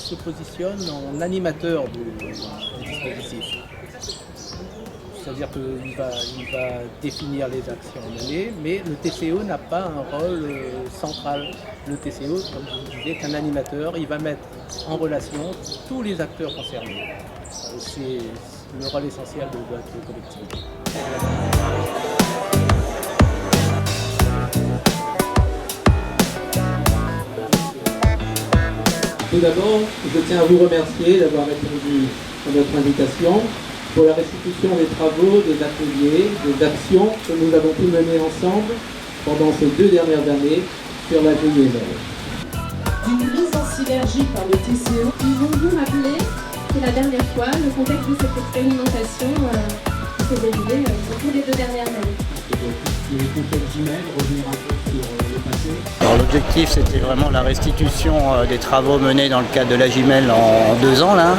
se positionne en animateur du dispositif. C'est-à-dire qu'il va définir les actions menées, mais le TCO n'a pas un rôle central. Le TCO, comme je vous disais, est un animateur, il va mettre en relation tous les acteurs concernés. C'est le rôle essentiel de notre collectivité. Tout d'abord, je tiens à vous remercier d'avoir répondu à notre invitation pour la restitution des travaux, des ateliers, des actions que nous avons pu mener ensemble pendant ces 2 dernières années sur la JML. D'une mise en synergie par le TCO, ils vont vous rappeler que la dernière fois, le contexte de cette expérimentation s'est déroulé au cours des 2 dernières années. Les contextes JML, revenir un peu sur le passé. Alors l'objectif c'était vraiment la restitution des travaux menés dans le cadre de la JML en 2 ans là,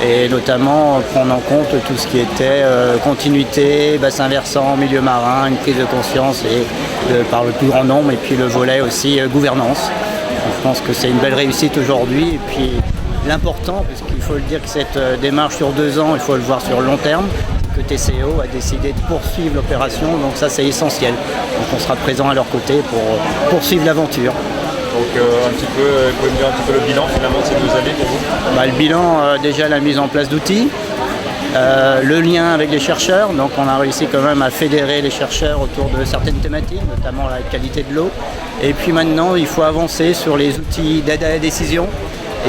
et notamment prendre en compte tout ce qui était continuité, bassin versant, milieu marin, une prise de conscience par le plus grand nombre, et puis le volet aussi gouvernance. Donc, je pense que c'est une belle réussite aujourd'hui, et puis l'important, puisqu'il faut le dire que cette démarche sur 2 ans, il faut le voir sur le long terme, que TCO a décidé de poursuivre l'opération, donc ça c'est essentiel. Donc on sera présent à leur côté pour poursuivre l'aventure. Donc vous pouvez me dire un petit peu le bilan finalement de ces 2 années pour vous? Le bilan, déjà la mise en place d'outils, le lien avec les chercheurs, donc on a réussi quand même à fédérer les chercheurs autour de certaines thématiques, notamment la qualité de l'eau. Et puis maintenant il faut avancer sur les outils d'aide à la décision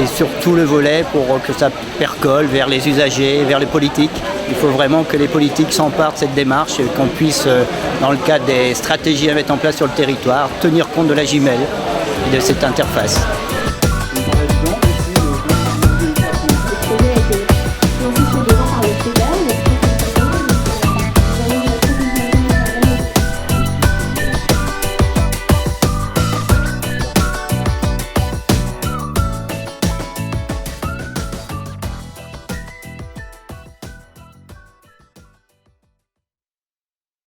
et sur tout le volet pour que ça percole vers les usagers, vers les politiques. Il faut vraiment que les politiques s'emparent de cette démarche et qu'on puisse, dans le cadre des stratégies à mettre en place sur le territoire, tenir compte de la JML et de cette interface.